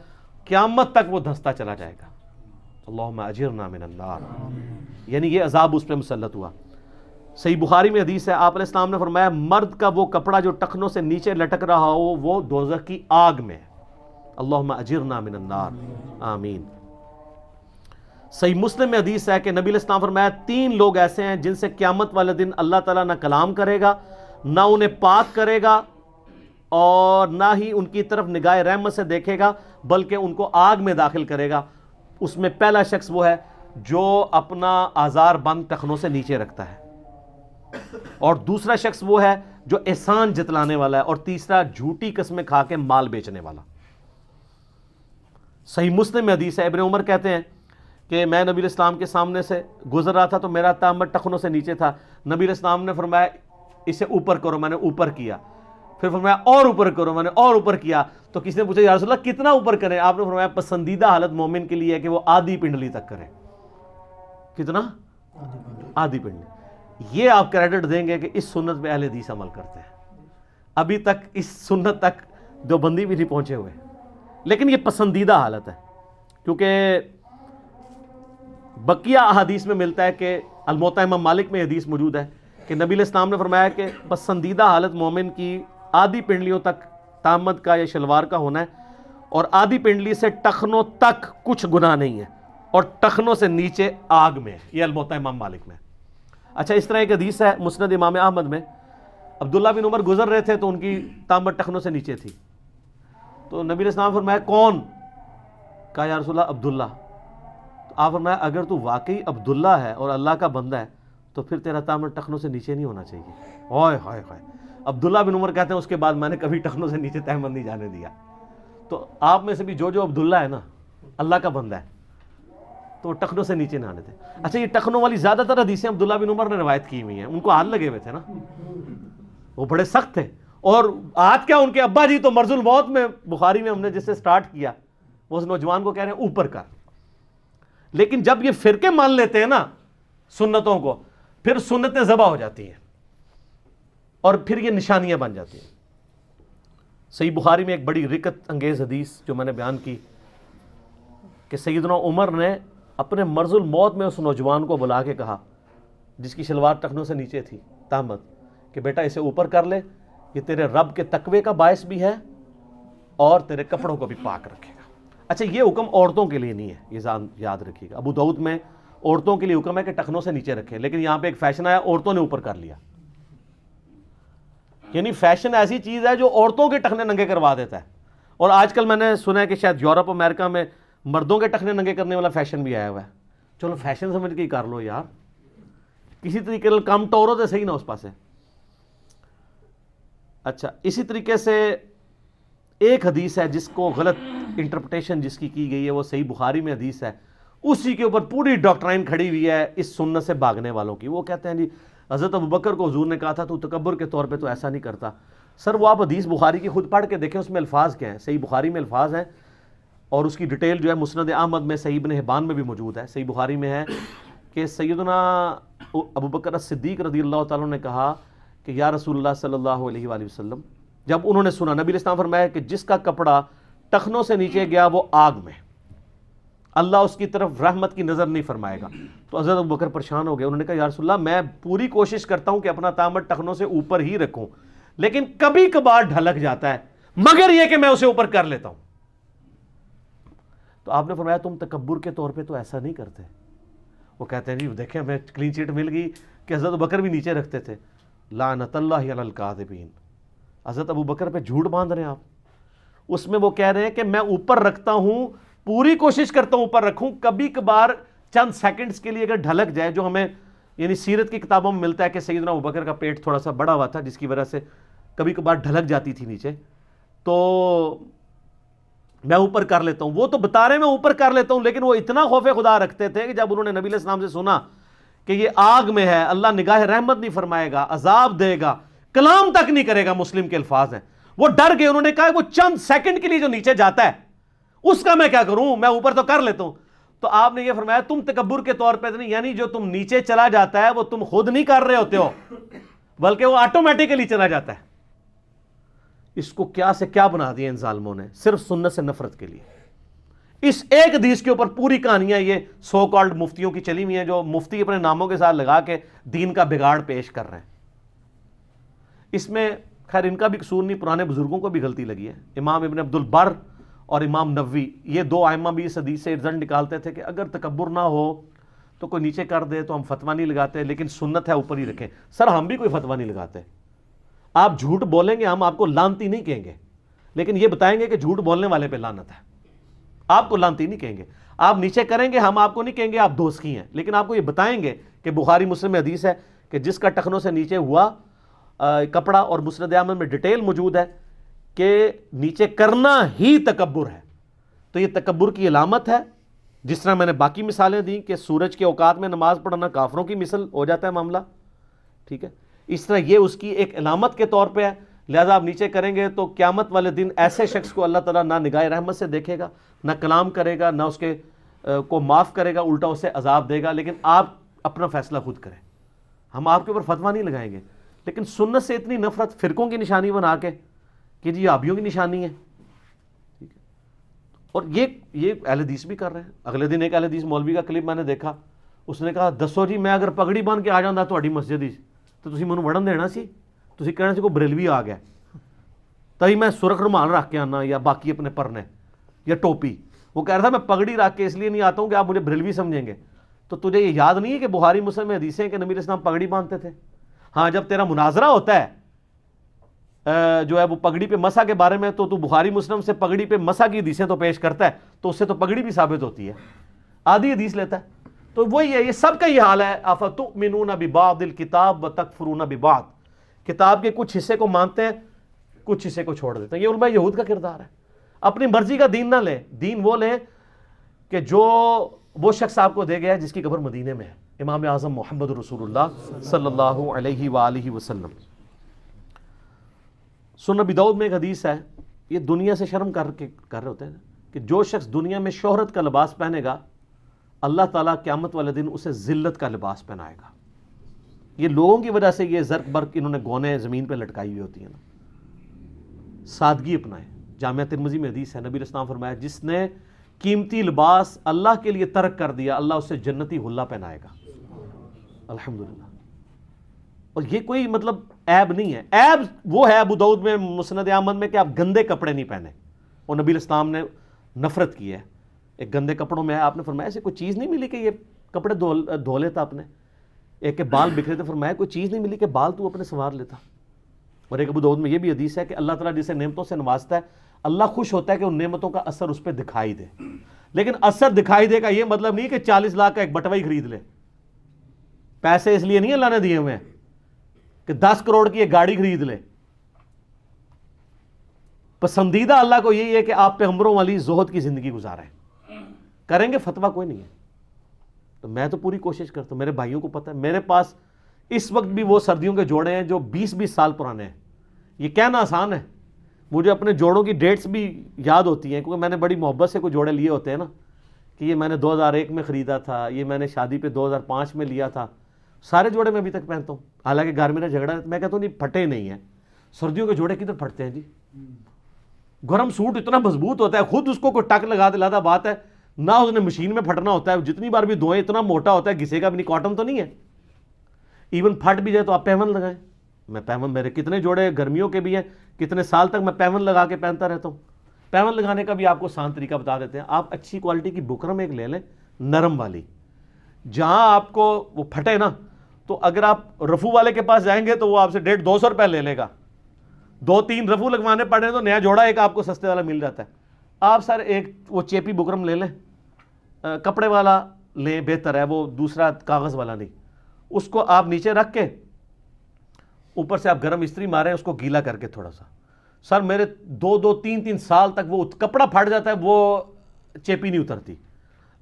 قیامت تک وہ دھستا چلا جائے گا. اللہم اجرنا من النار. یعنی یہ عذاب اس پہ مسلط ہوا. صحیح بخاری میں حدیث ہے، آپ علیہ السلام نے فرمایا مرد کا وہ کپڑا جو ٹخنوں سے نیچے لٹک رہا ہو وہ دوزخ کی آگ میں ہے. اللہم اجرنا من النار. آمین. صحیح مسلم میں حدیث ہے کہ نبی علیہ السلام فرمایا 3 لوگ ایسے ہیں جن سے قیامت والے دن اللہ تعالیٰ نہ کلام کرے گا، نہ انہیں پاک کرے گا، اور نہ ہی ان کی طرف نگاہ رحمت سے دیکھے گا بلکہ ان کو آگ میں داخل کرے گا. اس میں پہلا شخص وہ ہے جو اپنا آزار بند ٹخنوں سے نیچے رکھتا ہے، اور دوسرا شخص وہ ہے جو احسان جتلانے والا ہے، اور تیسرا جھوٹی قسمیں کھا کے مال بیچنے والا. صحیح مسلم میں حدیث ہے، ابن عمر کہتے ہیں کہ میں نبی علیہ السلام کے سامنے سے گزر رہا تھا تو میرا تامت ٹخنوں سے نیچے تھا. نبی علیہ السلام نے فرمایا اسے اوپر کرو، میں نے اوپر کیا. پھر فرمایا اور اوپر کرو، میں نے اور اوپر کیا. تو کسی نے پوچھا یا رسول اللہ کتنا اوپر کریں؟ آپ نے فرمایا پسندیدہ حالت مومن کے لیے ہے کہ وہ آدھی پنڈلی تک کرے. کتنا؟ آدھی پنڈلی. یہ آپ کریڈٹ دیں گے کہ اس سنت پہ اہل حدیث عمل کرتے ہیں. ابھی تک اس سنت تک دیوبندی بھی نہیں پہنچے ہوئے، لیکن یہ پسندیدہ حالت ہے. کیونکہ بقیہ احادیث میں ملتا ہے کہ الموطا امام مالک میں حدیث موجود ہے کہ نبی علیہ السلام نے فرمایا کہ پسندیدہ حالت مومن کی آدھی پنڈلیوں تک تامت کا یا شلوار کا ہونا ہے، اور آدھی پنڈلی سے ٹخنوں تک کچھ گناہ نہیں ہے، اور ٹخنوں سے نیچے آگ میں ہے. یہ الموطا امام مالک میں. اچھا، اس طرح ایک حدیث ہے مسند امام احمد میں، عبداللہ بن عمر گزر رہے تھے تو ان کی تامت ٹخنوں سے نیچے تھی. تو نبی علیہ السلام نے فرمایا کون؟ کہا یا رسول اللہ عبداللہ. تو آپ فرمایا اگر تو واقعی عبداللہ ہے اور اللہ کا بندہ ہے تو پھر تیرا تامت ٹخنوں سے نیچے نہیں ہونا چاہیے. ہائے ہائے ہائے. عبداللہ بن عمر کہتے ہیں اس کے بعد میں نے کبھی ٹخنوں سے نیچے تہمت نہیں جانے دیا. تو آپ میں سے بھی جو عبداللہ ہے نا، اللہ کا بندہ ہے، تو وہ ٹخنوں سے نیچے نہ آنے تھے. اچھا، یہ ٹخنوں والی زیادہ تر حدیثیں عبداللہ بن عمر نے روایت کی ہوئی ہیں. ان کو ہاتھ لگے ہوئے تھے نا، وہ بڑے سخت تھے. اور ہاتھ کیا، ان کے ابا جی تو مرض الموت میں، بخاری میں ہم نے جس سے سٹارٹ کیا، وہ اس نوجوان کو کہہ رہے ہیں اوپر کر. لیکن جب یہ فرقے مان لیتے ہیں نا سنتوں کو، پھر سنتیں ذبح ہو جاتی ہیں اور پھر یہ نشانیاں بن جاتی ہیں. صحیح بخاری میں ایک بڑی رکت انگیز حدیث جو میں نے بیان کی کہ سیدنا عمر نے اپنے مرض الموت میں اس نوجوان کو بلا کے کہا جس کی شلوار ٹخنوں سے نیچے تھی تامت، کہ بیٹا اسے اوپر کر لے، یہ تیرے رب کے تقوی کا باعث بھی ہے اور تیرے کپڑوں کو بھی پاک رکھے گا. اچھا، یہ حکم عورتوں کے لیے نہیں ہے، یہ یاد رکھیے گا. ابو داؤد میں عورتوں کے لیے حکم ہے کہ ٹخنوں سے نیچے رکھیں، لیکن یہاں پہ ایک فیشن آیا عورتوں نے اوپر کر لیا. یعنی فیشن ایسی چیز ہے جو عورتوں کے ٹخنے ننگے کروا دیتا ہے. اور آج کل میں نے سنا ہے کہ شاید یورپ امریکہ میں مردوں کے ٹخنے ننگے کرنے والا فیشن بھی آیا ہوا ہے. چلو فیشن سمجھ کے ہی کر لو یار، کسی طریقے سے کم ٹورو تو صحیح نہ اس پاسے. اچھا، اسی طریقے سے ایک حدیث ہے جس کو غلط انٹرپریٹیشن جس کی گئی ہے، وہ صحیح بخاری میں حدیث ہے، اسی کے اوپر پوری ڈاکٹرائن کھڑی ہوئی ہے اس سنت سے بھاگنے والوں کی. وہ کہتے ہیں جی حضرت ابوبکر کو حضور نے کہا تھا تو تکبر کے طور پہ تو ایسا نہیں کرتا. سر وہ آپ حدیث بخاری کی خود پڑھ کے دیکھیں، اس میں الفاظ کیا ہیں. صحیح بخاری میں الفاظ ہیں اور اس کی ڈیٹیل جو ہے مسند احمد میں، صحیح ابن حبان میں بھی موجود ہے. صحیح بخاری میں ہے کہ سیدنا ابوبکر الصدیق رضی اللہ تعالیٰ نے کہا کہ یا رسول اللہ صلی اللہ علیہ وآلہ وسلم، جب انہوں نے سنا نبی علیہ السلام فرمایا کہ جس کا کپڑا ٹخنوں سے نیچے گیا وہ آگ میں، اللہ اس کی طرف رحمت کی نظر نہیں فرمائے گا. تو حضرت ابوبکر پریشان ہو گئے. انہوں نے کہا یا رسول اللہ میں پوری کوشش کرتا ہوں کہ اپنا تامت ٹخنوں سے اوپر ہی رکھوں، لیکن کبھی کبھار ڈھلک جاتا ہے، مگر یہ کہ میں اسے اوپر کر لیتا ہوں. تو آپ نے فرمایا تم تکبر کے طور پہ تو ایسا نہیں کرتے. وہ کہتے ہیں جی دیکھیں ہمیں کلین چیٹ مل گئی کہ حضرت ابوبکر بھی نیچے رکھتے تھے. لعنت اللہ علی الکاذبین. حضرت ابو بکر پہ جھوٹ باندھ رہے ہیں آپ. اس میں وہ کہہ رہے ہیں کہ میں اوپر رکھتا ہوں, پوری کوشش کرتا ہوں اوپر رکھوں, کبھی کبھار چند سیکنڈز کے لیے اگر ڈھلک جائے, جو ہمیں یعنی سیرت کی کتابوں میں ملتا ہے کہ سیدنا ابو بکر کا پیٹ تھوڑا سا بڑا ہوا تھا جس کی وجہ سے کبھی کبھار ڈھلک جاتی تھی نیچے, تو میں اوپر کر لیتا ہوں. وہ تو بتا رہے ہیں میں اوپر کر لیتا ہوں, لیکن وہ اتنا خوف خدا رکھتے تھے کہ جب انہوں نے نبی علیہ السلام سے سنا کہ یہ آگ میں ہے, اللہ نگاہ رحمت نہیں فرمائے گا, عذاب دے گا, کلام تک نہیں کرے گا, مسلم کے الفاظ ہیں, وہ ڈر گئے. انہوں نے کہا وہ چند سیکنڈ کے لیے جو نیچے جاتا ہے اس کا میں کیا کروں, میں اوپر تو کر لیتا ہوں. تو آپ نے یہ فرمایا تم تکبر کے طور پہ نہیں, یعنی جو تم نیچے چلا جاتا ہے وہ تم خود نہیں کر رہے ہوتے ہو, بلکہ وہ آٹومیٹیکلی چلا جاتا ہے. اس کو کیا سے کیا بنا دیا ان ظالموں نے, صرف سنت سے نفرت کے لیے. اس ایک حدیث کے اوپر پوری کہانیاں یہ سو کالڈ مفتیوں کی چلی ہوئی ہیں, جو مفتی اپنے ناموں کے ساتھ لگا کے دین کا بگاڑ پیش کر رہے ہیں. اس میں خیر ان کا بھی قصور نہیں, پرانے بزرگوں کو بھی غلطی لگی ہے. امام ابن عبد البر اور امام نووی, یہ دو ائمہ بھی اس حدیث سے رزلٹ نکالتے تھے کہ اگر تکبر نہ ہو تو کوئی نیچے کر دے تو ہم فتویٰ نہیں لگاتے, لیکن سنت ہے اوپر ہی رکھیں. سر ہم بھی کوئی فتویٰ نہیں لگاتے. آپ جھوٹ بولیں گے ہم آپ کو لانتی نہیں کہیں گے, لیکن یہ بتائیں گے کہ جھوٹ بولنے والے پہ لعنت ہے. آپ کو لانتی نہیں کہیں گے. آپ نیچے کریں گے, ہم آپ کو نہیں کہیں گے آپ دوزخی ہیں, لیکن آپ کو یہ بتائیں گے کہ بخاری مسلم میں حدیث ہے کہ جس کا ٹخنوں سے نیچے ہوا کپڑا, اور مسند احمد میں ڈیٹیل موجود ہے کہ نیچے کرنا ہی تکبر ہے. تو یہ تکبر کی علامت ہے. جس طرح میں نے باقی مثالیں دیں کہ سورج کے اوقات میں نماز پڑھنا کافروں کی مثل ہو جاتا ہے معاملہ, ٹھیک ہے, اس طرح یہ اس کی ایک علامت کے طور پہ ہے. لہذا آپ نیچے کریں گے تو قیامت والے دن ایسے شخص کو اللہ تعالیٰ نہ نگاہ رحمت سے دیکھے گا, نہ کلام کرے گا, نہ اس کے کو معاف کرے گا, الٹا اسے عذاب دے گا. لیکن آپ اپنا فیصلہ خود کریں, ہم آپ کے اوپر فتویٰ نہیں لگائیں گے. لیکن سنت سے اتنی نفرت فرقوں کی نشانی بنا کے کہ جی آبیوں کی نشانی ہے, ٹھیک ہے. اور یہ اہل حدیث بھی کر رہے ہیں. اگلے دن ایک اہل حدیث مولوی کا کلپ میں نے دیکھا, اس نے کہا دسو جی میں اگر پگڑی باندھ کے آ جاؤں تہاڈی مسجد ہی تو تسی مینوں وڑن دینا سی, تسی کہنا سی کوئی بریلوی آ گیا تھی میں سرخ رومال رکھ کے آنا یا باقی اپنے پرنے یا ٹوپی. وہ کہہ رہا تھا میں پگڑی رکھ کے اس لیے نہیں آتا ہوں کہ آپ مجھے بریلوی سمجھیں گے. تو تجھے یہ یاد نہیں ہے کہ بخاری مسلم میں حدیثیں ہیں کہ نبی علیہ السلام پگڑی باندھتے تھے؟ ہاں جب تیرا مناظرہ ہوتا ہے جو ہے وہ پگڑی پہ مسح کے بارے میں, تو بخاری مسلم سے پگڑی پہ مسح کی حدیثیں تو پیش کرتا ہے, تو اس سے تو پگڑی بھی ثابت ہوتی ہے, آدھی حدیث لیتا ہے. تو وہی ہے, یہ سب کا یہ حال ہے. افتؤمنون ببعض الکتاب وتکفرون ببعض, کتاب کے کچھ حصے کو مانتے ہیں, کچھ حصے کو چھوڑ دیتے ہیں. یہ علماء یہود کا کردار ہے. اپنی مرضی کا دین نہ لیں, دین وہ لیں کہ جو وہ شخص آپ کو دے گیا جس کی قبر مدینے میں ہے, امام اعظم محمد رسول اللہ صلی اللہ علیہ وآلہ وسلم. سنن ابی داؤد میں ایک حدیث ہے, یہ دنیا سے شرم کر رہے ہوتے ہیں کہ جو شخص دنیا میں شہرت کا لباس پہنے گا, اللہ تعالیٰ قیامت والے دن اسے ذلت کا لباس پہنائے گا. یہ لوگوں کی وجہ سے یہ زرق برق انہوں نے گونے زمین پہ لٹکائی ہوئی ہوتی ہیں نا. سادگی اپنائیں. جامعہ ترمذی میں حدیث ہے, نبی علیہ السلام فرمایا جس نے قیمتی لباس اللہ کے لیے ترک کر دیا, اللہ اسے جنتی حلہ پہنائے گا. الحمدللہ. اور یہ کوئی مطلب عیب نہیں ہے. عیب وہ ہے ابو داؤد میں مسند احمد میں کہ آپ گندے کپڑے نہیں پہنے, اور نبی علیہ السلام نے نفرت کی ہے ایک گندے کپڑوں میں. آپ نے فرمایا ایسے کوئی چیز نہیں ملی کہ یہ کپڑے دھو لیتا آپ نے. ایک کے بال بکھرے تھے, فرمایا کوئی چیز نہیں ملی کہ بال تو اپنے سنوار لیتا. اور ایک ابو داؤد میں یہ بھی حدیث ہے کہ اللہ تعالیٰ جسے نعمتوں سے نوازتا ہے, اللہ خوش ہوتا ہے کہ ان نعمتوں کا اثر اس پہ دکھائی دے. لیکن اثر دکھائی دے کا یہ مطلب نہیں کہ 40 لاکھ کا ایک بٹوا ہی خرید لے. پیسے اس لیے نہیں اللہ نے دیے ہوئے ہیں کہ 10 کروڑ کی ایک گاڑی خرید لے. پسندیدہ اللہ کو یہی ہے کہ آپ پیغمبروں والی زہد کی زندگی گزاریں. کریں گے فتویٰ کوئی نہیں ہے. تو میں تو پوری کوشش کرتا ہوں, میرے بھائیوں کو پتہ ہے میرے پاس اس وقت بھی وہ سردیوں کے جوڑے ہیں جو 20-20 سال پرانے ہیں. یہ کہنا آسان ہے, مجھے اپنے جوڑوں کی ڈیٹس بھی یاد ہوتی ہیں کیونکہ میں نے بڑی محبت سے کوئی جوڑے لیے ہوتے ہیں نا, کہ یہ میں نے 2001 میں خریدا تھا, یہ میں نے شادی پہ 2005 میں لیا تھا. سارے جوڑے میں ابھی تک پہنتا ہوں. حالانکہ گھر میرا جھگڑا ہے, میں کہتا ہوں نہیں پھٹے نہیں ہیں. سردیوں کے جوڑے کدھر پھٹتے ہیں جی؟ گرم سوٹ اتنا مضبوط ہوتا ہے, خود اس کو کوئی ٹک لگا دلاتا بات ہے, نہ اس نے مشین میں پھٹنا ہوتا ہے, جتنی بار بھی دھوئیں اتنا موٹا ہوتا ہے, گھسے گا بھی نہیں, کاٹن تو نہیں ہے. ایون پھٹ بھی جائے تو آپ پیون لگائیں. میں پیون, میرے کتنے جوڑے گرمیوں کے بھی ہیں, کتنے سال تک میں پیون لگا کے پہنتا رہتا ہوں. پیون لگانے کا بھی آپ کو آسان طریقہ بتا دیتے ہیں. آپ اچھی کوالٹی کی بکرم ایک لے لیں, نرم والی, جہاں آپ کو وہ پھٹے نا تو اگر آپ رفو والے کے پاس جائیں گے تو وہ آپ سے 150-200 روپے لے لے گا. 2-3 رفو لگوانے پڑے تو نیا جوڑا ایک آپ کو سستے والا مل جاتا ہے. آپ سر ایک وہ چیپی بکرم لے لیں, کپڑے والا لیں, بہتر ہے وہ, دوسرا کاغذ والا نہیں. اس کو آپ نیچے رکھ کے اوپر سے آپ گرم استری ماریں اس کو گیلا کر کے تھوڑا سا. سر میرے 2-3 سال تک وہ کپڑا پھٹ جاتا ہے, وہ چیپی نہیں اترتی.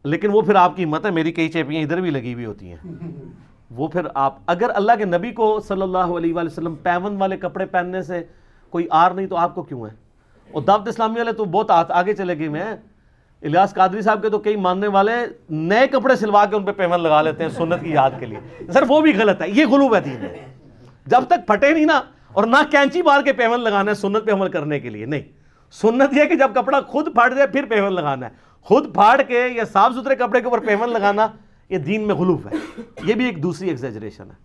لیکن وہ پھر آپ کی ہمت ہے, میری کئی چیپیاں ادھر بھی لگی ہوئی ہوتی ہیں. وہ پھر آپ اگر اللہ کے نبی کو صلی اللہ علیہ وآلہ وسلم پیون والے کپڑے پہننے سے کوئی آر نہیں تو آپ کو کیوں ہے؟ اور دعوت اسلامی والے تو بہت آگے چلے گئے ہیں. الیاس قادری صاحب کے تو کئی ماننے والے نئے کپڑے سلوا کے ان پہ پیون لگا لیتے ہیں سنت کی یاد کے لیے. سر وہ بھی غلط ہے, یہ غلو ہے دین میں. جب تک پھٹے نہیں نا, اور نہ کینچی مار کے پیون لگانا ہے سنت پہ عمل کرنے کے لیے, نہیں. سنت یہ کہ جب کپڑا خود پھٹ جائے پھر پیون لگانا ہے. خود پھاڑ کے یا صاف ستھرے کپڑے کے اوپر پیون لگانا یہ دین میں غلو ہے. یہ بھی ایک دوسری ایگزیجریشن ہے.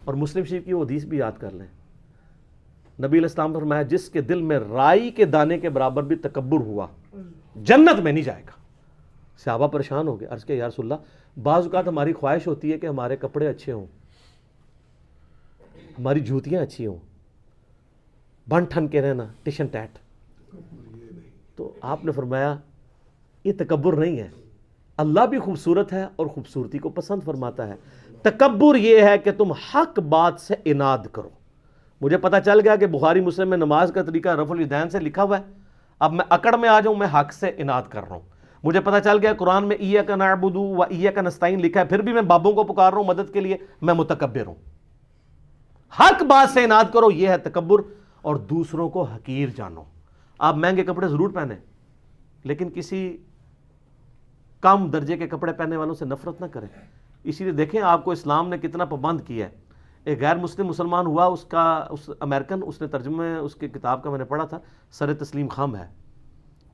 اور مسلم شریف کی وہ حدیث بھی یاد کر لیں, نبی علیہ السلام فرمایا جس کے دل میں رائی کے دانے کے برابر بھی تکبر ہوا جنت میں نہیں جائے گا. صحابہ پریشان ہو گئے, عرض کیا یا رسول اللہ, بعض اوقات ہماری خواہش ہوتی ہے کہ ہمارے کپڑے اچھے ہوں, ہماری جوتیاں اچھی ہوں, بن ٹھن کے رہنا ٹشن ٹیٹ. تو آپ نے فرمایا یہ تکبر نہیں ہے, اللہ بھی خوبصورت ہے اور خوبصورتی کو پسند فرماتا ہے. تکبر یہ ہے کہ تم حق بات سے اناد کرو. مجھے پتا چل گیا کہ بخاری مسلم میں نماز کا طریقہ رفع الیدین سے لکھا ہوا ہے, اب میں اکڑ میں آ جاؤں, میں حق سے اناد کر رہا ہوں. مجھے پتا چل گیا قرآن میں ایاک نعبد و ایاک نستعین لکھا ہے, پھر بھی میں بابوں کو پکار رہا ہوں مدد کے لیے, میں متکبر ہوں. حق بات سے اناد کرو, یہ ہے تکبر. اور دوسروں کو حقیر جانو. آپ مہنگے کپڑے ضرور پہنیں لیکن کسی کم درجے کے کپڑے پہننے والوں سے نفرت نہ کریں. اسی لیے دیکھیں آپ کو اسلام نے کتنا پابند کیا ہے. ایک غیر مسلم مسلمان ہوا, اس امریکن, اس نے ترجمے اس کی کتاب کا میں نے پڑھا تھا, سر تسلیم خم ہے,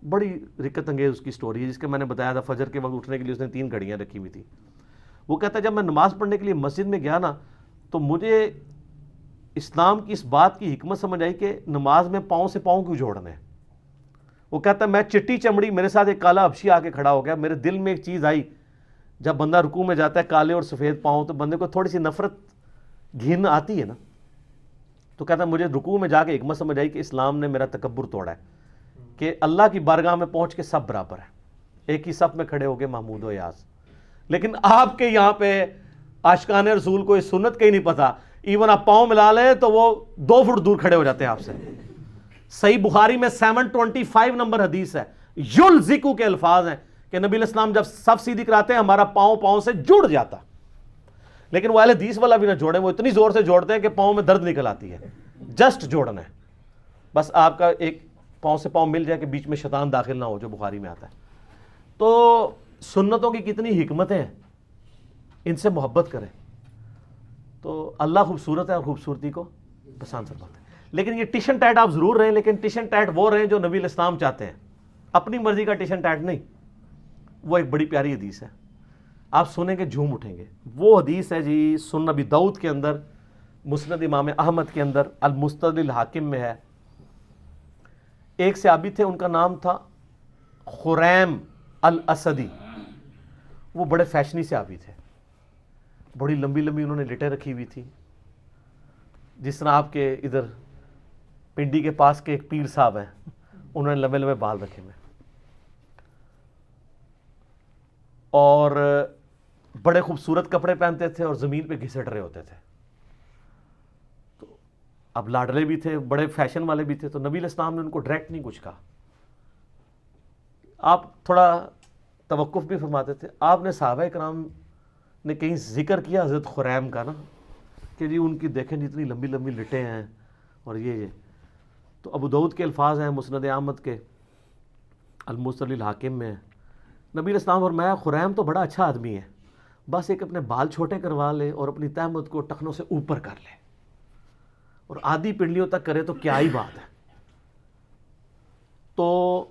بڑی رکت انگیز اس کی سٹوری ہے, جس کا میں نے بتایا تھا فجر کے وقت اٹھنے کے لیے اس نے 3 گھڑیاں رکھی ہوئی تھی. وہ کہتا ہے جب میں نماز پڑھنے کے لیے مسجد میں گیا نا تو مجھے اسلام کی اس بات کی حکمت سمجھ آئی کہ نماز میں پاؤں سے پاؤں کیوں جوڑنے. وہ کہتا ہے میں چٹی چمڑی, میرے ساتھ ایک کالا حبشی آ کے کھڑا ہو گیا, میرے دل میں ایک چیز آئی, جب بندہ رکوع میں جاتا ہے کالے اور سفید پاؤں تو بندے کو تھوڑی سی نفرت گھن آتی ہے نا. تو کہتا ہے مجھے رکوع میں جا کے حکمت سمجھ آئی کہ اسلام نے میرا تکبر توڑا ہے, کہ اللہ کی بارگاہ میں پہنچ کے سب برابر ہیں, ایک ہی صف میں کھڑے ہو گئے محمود و یاز. لیکن آپ کے یہاں پہ عاشقان رسول کو اس سنت کا ہی نہیں پتا, ایون آپ پاؤں ملا لیں تو وہ 2 فٹ دور کھڑے ہو جاتے ہیں آپ سے. صحیح بخاری میں 725 نمبر حدیث ہے, یلزقو کے الفاظ ہیں کہ نبی علیہ السلام جب صف سیدھی کراتے ہیں ہمارا پاؤں سے جڑ جاتا. لیکن وہ اہل حدیث والا بھی نہ جوڑیں, وہ اتنی زور سے جوڑتے ہیں کہ پاؤں میں درد نکل آتی ہے. جسٹ جوڑنا ہے بس, آپ کا ایک پاؤں سے پاؤں مل جائے کہ بیچ میں شیطان داخل نہ ہو, جو بخاری میں آتا ہے. تو سنتوں کی کتنی حکمتیں ہیں, ان سے محبت کریں. تو اللہ خوبصورت ہے اور خوبصورتی کو پسند فرماتا ہے. لیکن یہ ٹشن ٹیٹ آپ ضرور رہیں, لیکن ٹشن ٹیٹ وہ رہیں جو نبی علیہ السلام چاہتے ہیں, اپنی مرضی کا ٹشن ٹیٹ نہیں. وہ ایک بڑی پیاری حدیث ہے, آپ سنیں گے جھوم اٹھیں گے. وہ حدیث ہے جی سنن ابی داؤد کے اندر, مسند امام احمد کے اندر, المستدرک الحاکم میں ہے. ایک صحابی تھے, ان کا نام تھا خریم الاسدی. وہ بڑے فیشنی صحابی تھے, بڑی لمبی لمبی انہوں نے لٹیں رکھی ہوئی تھی, جس طرح آپ کے ادھر پنڈی کے پاس کے ایک پیر صاحب ہیں, انہوں نے لمبے لمبے بال رکھے ہوئے, اور بڑے خوبصورت کپڑے پہنتے تھے اور زمین پہ گھسٹ رہے ہوتے تھے. تو اب لاڈلے بھی تھے, بڑے فیشن والے بھی تھے. تو نبی علیہ السلام نے ان کو ڈائریکٹ نہیں کچھ کہا, آپ تھوڑا توقف بھی فرماتے تھے. آپ نے صحابہ کرام نے کہیں ذکر کیا حضرت خریم کا نا, کہ جی ان کی دیکھیں جتنی لمبی لمبی لٹیں ہیں اور یہ. تو ابو داؤد کے الفاظ ہیں, مسند احمد کے المستدرک الحاکم میں. نبی علیہ السلام فرمایا خریم تو بڑا اچھا آدمی ہے, بس ایک اپنے بال چھوٹے کروا لے اور اپنی تہمت کو ٹخنوں سے اوپر کر لے اور آدھی پنڈلیوں تک کرے تو کیا ہی بات ہے. تو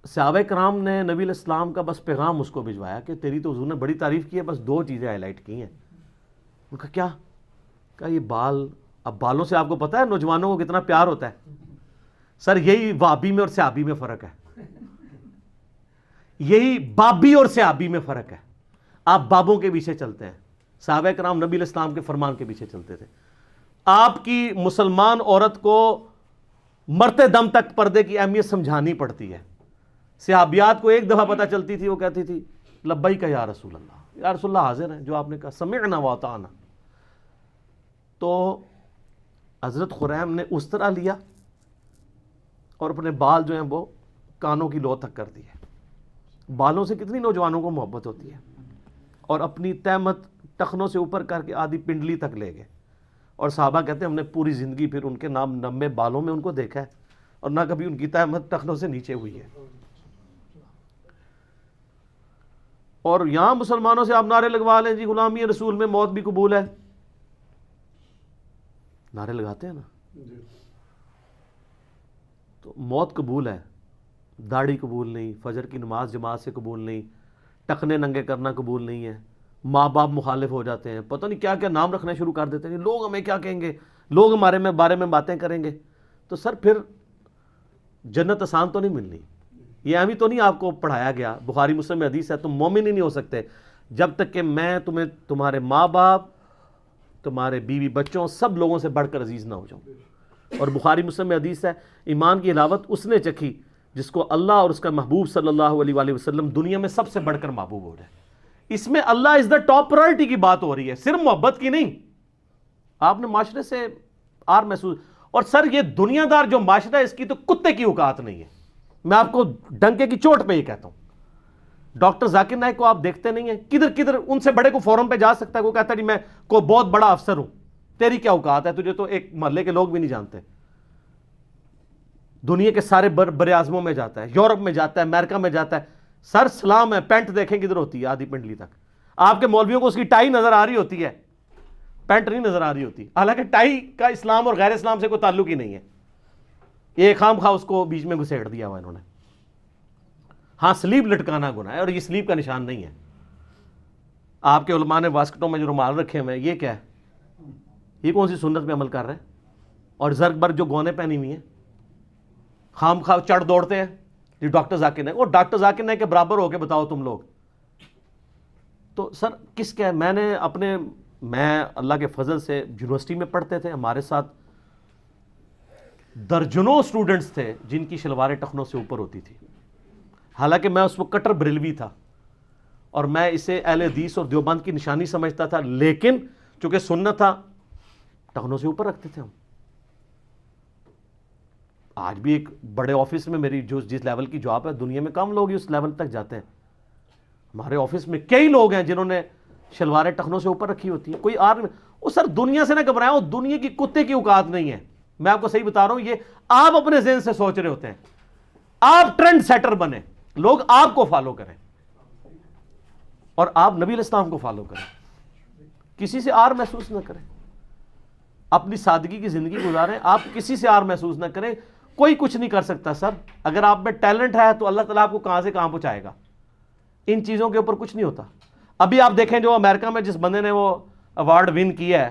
صحابہ کرام نے نبی علیہ السلام کا بس پیغام اس کو بھجوایا کہ تیری تو حضور نے بڑی تعریف کی ہے, بس 2 چیزیں ہائی لائٹ کی ہیں. ان کا کیا کہا, یہ بال. اب بالوں سے آپ کو پتہ ہے نوجوانوں کو کتنا پیار ہوتا ہے. سر یہی وابی میں اور صحابی میں فرق ہے, یہی بابی اور صحابی میں فرق ہے. آپ بابوں کے پیچھے چلتے ہیں, صحابہ کرام نبی علیہ السلام کے فرمان کے پیچھے چلتے تھے. آپ کی مسلمان عورت کو مرتے دم تک پردے کی اہمیت سمجھانی پڑتی ہے. صحابیات کو ایک دفعہ پتہ چلتی تھی, وہ کہتی تھی لبیک یا رسول اللہ, یا رسول اللہ حاضر ہیں جو آپ نے کہا, سمعنا واطعنا. تو حضرت خریم نے اس طرح لیا اور اپنے بال جو ہیں وہ کانوں کی لو تک کر دیے. بالوں سے کتنی نوجوانوں کو محبت ہوتی ہے, اور اپنی تہمت ٹخنوں سے اوپر کر کے آدھی پنڈلی تک لے گئے. اور صحابہ کہتے ہیں ہم نے پوری زندگی پھر ان کے نام نمے بالوں میں ان کو دیکھا ہے, اور نہ کبھی ان کی تہمت ٹخنوں سے نیچے ہوئی ہے. اور یہاں مسلمانوں سے آپ نعرے لگوا لیں جی غلامی رسول میں موت بھی قبول ہے, نعرے لگاتے ہیں نا, تو موت قبول ہے, داڑھی قبول نہیں, فجر کی نماز جماعت سے قبول نہیں, ٹخنے ننگے کرنا قبول نہیں ہے, ماں باپ مخالف ہو جاتے ہیں, پتہ نہیں کیا کیا نام رکھنا شروع کر دیتے ہیں, لوگ ہمیں کیا کہیں گے, لوگ ہمارے بارے میں باتیں کریں گے. تو سر پھر جنت آسان تو نہیں ملنی. یہ ابھی تو نہیں آپ کو پڑھایا گیا, بخاری مسلم میں حدیث ہے, تم مومن ہی نہیں ہو سکتے جب تک کہ میں تمہیں تمہارے ماں باپ, تمہارے بیوی بچوں, سب لوگوں سے بڑھ کر عزیز نہ ہو جاؤں. اور بخاری مسلم میں حدیث ہے, ایمان کی حلاوت اس نے چکھی جس کو اللہ اور اس کا محبوب صلی اللہ علیہ وآلہ وسلم دنیا میں سب سے بڑھ کر محبوب ہو جائے. اس میں اللہ از دا ٹاپ پرائرٹی کی بات ہو رہی ہے, صرف محبت کی نہیں. آپ نے معاشرے سے آر محسوس, اور سر یہ دنیا دار جو معاشرہ ہے اس کی تو کتے کی اوقات نہیں ہے. میں آپ کو ڈنکے کی چوٹ پہ یہ کہتا ہوں. ڈاکٹر ذاکر نائک کو آپ دیکھتے نہیں ہیں, کدھر ان سے بڑے کو فورم پہ جا سکتا ہے, وہ کہتا ہے جی میں کوئی بہت بڑا افسر ہوں, تیری کیا اوقات ہے, تجھے تو ایک محلے کے لوگ بھی نہیں جانتے. دنیا کے سارے بر اعظموں میں جاتا ہے, یورپ میں جاتا ہے, امریکہ میں جاتا ہے, سر سلام ہے, پینٹ دیکھیں کدھر ہوتی ہے, آدھی پنڈلی تک. آپ کے مولویوں کو اس کی ٹائی نظر آ رہی ہوتی ہے, پینٹ نہیں نظر آ رہی ہوتی. حالانکہ ٹائی کا اسلام اور غیر اسلام سے کوئی تعلق ہی نہیں ہے, یہ خام خواہ اس کو بیچ میں گھسیڑ دیا ہوا انہوں نے. ہاں سلیب لٹکانا گناہ ہے, اور یہ سلیب کا نشان نہیں ہے. آپ کے علماء نے واسکٹوں میں جو رومال رکھے ہوئے ہیں, یہ کیا ہے, یہ کون سی سنت پہ عمل کر رہے ہیں؟ اور زرگ برگ جو گونے پہنی ہوئی ہیں, خام خواہ چڑھ دوڑتے ہیں یہ ڈاکٹر ذاکر نائک, اور ڈاکٹر ذاکر نائک کے برابر ہو کے بتاؤ تم لوگ. تو سر کس کیا ہے, میں اللہ کے فضل سے یونیورسٹی میں پڑھتے تھے, ہمارے ساتھ درجنوں اسٹوڈنٹس تھے جن کی شلواریں ٹخنوں سے اوپر ہوتی تھی. حالانکہ میں اس وقت کٹر بریلوی تھا, اور میں اسے اہل حدیث اور دیوبند کی نشانی سمجھتا تھا, لیکن چونکہ سنت تھا ٹخنوں سے اوپر رکھتے تھے ہم. آج بھی ایک بڑے آفس میں میری جس لیول کی جاب ہے, دنیا میں کم لوگ ہی اس لیول تک جاتے ہیں. ہمارے آفس میں کئی لوگ ہیں جنہوں نے شلواریں ٹخنوں سے اوپر رکھی ہوتی ہیں. کوئی وہ سر دنیا سے نہ گھبرائیں, وہ دنیا کی کتے کی اوقات نہیں ہے. میں آپ کو صحیح بتا رہا ہوں, یہ آپ اپنے ذہن سے سوچ رہے ہوتے ہیں. آپ ٹرینڈ سیٹر بنے, لوگ آپ کو فالو کریں, اور آپ نبی علیہ السلام کو فالو کریں, کسی سے آر محسوس نہ کریں, اپنی سادگی کی زندگی گزاریں, آپ کسی سے آر محسوس نہ کریں. کوئی کچھ نہیں کر سکتا سر. اگر آپ میں ٹیلنٹ ہے تو اللہ تعالیٰ آپ کو کہاں سے کہاں پہنچائے گا. ان چیزوں کے اوپر کچھ نہیں ہوتا. ابھی آپ دیکھیں جو امریکہ میں جس بندے نے وہ ایوارڈ ون کیا ہے,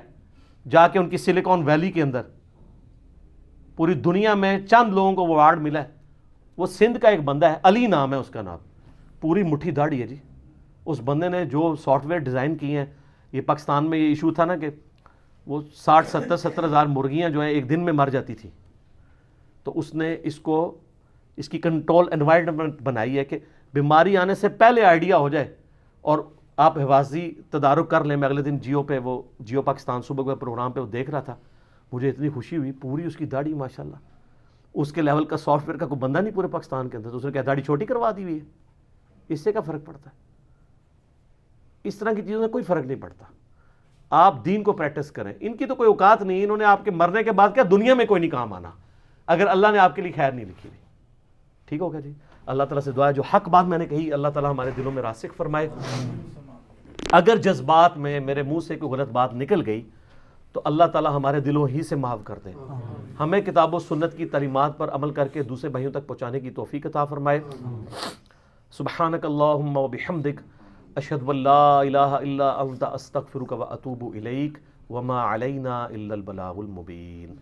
جا کے ان کی سلیکون ویلی کے اندر, پوری دنیا میں چند لوگوں کو وہ ایوارڈ ملا ہے. وہ سندھ کا ایک بندہ ہے, علی نام ہے اس کا نام, پوری مٹھی داڑھی ہے جی. اس بندے نے جو سافٹ ویئر ڈیزائن کی ہیں, یہ پاکستان میں یہ ایشو تھا نا کہ وہ 60-70 ہزار مرغیاں جو ہیں ایک دن میں مر جاتی تھیں, تو اس نے اس کی کنٹرول انوائرمنٹ بنائی ہے کہ بیماری آنے سے پہلے آئیڈیا ہو جائے اور آپ حفاظتی تدارک کر لیں. میں اگلے دن جیو پہ, وہ جیو پاکستان صبح کے پروگرام پہ وہ دیکھ رہا تھا, مجھے اتنی خوشی ہوئی. پوری اس کی داڑھی ماشاءاللہ, اس کے لیول کا سافٹ ویئر کا کوئی بندہ نہیں پورے پاکستان کے اندر. تو اس نے کیا داڑھی چھوٹی کروا دی ہوئی ہے, اس سے کیا فرق پڑتا ہے؟ اس طرح کی چیزوں سے کوئی فرق نہیں پڑتا. آپ دین کو پریکٹس کریں. ان کی تو کوئی اوقات نہیں, انہوں نے آپ کے مرنے کے بعد کیا دنیا میں کوئی نہیں کام آنا اگر اللہ نے آپ کے لیے خیر نہیں لکھی ہوئی. ٹھیک ہوگا جی. اللہ تعالیٰ سے دعا ہے جو حق بات میں نے کہی اللہ تعالیٰ ہمارے دلوں میں راسخ فرمائے. اگر جذبات میں میرے منہ سے کوئی غلط بات نکل گئی تو اللہ تعالیٰ ہمارے دلوں ہی سے معاف کر دیں. ہمیں کتاب و سنت کی تعلیمات پر عمل کر کے دوسرے بھائیوں تک پہنچانے کی توفیق عطا فرمائے. سبحانک اللہم و بحمدک, اشہد ان لا الہ الا انت, استغفرک و اتوب الیک, وما علینا الا البلاغ المبین.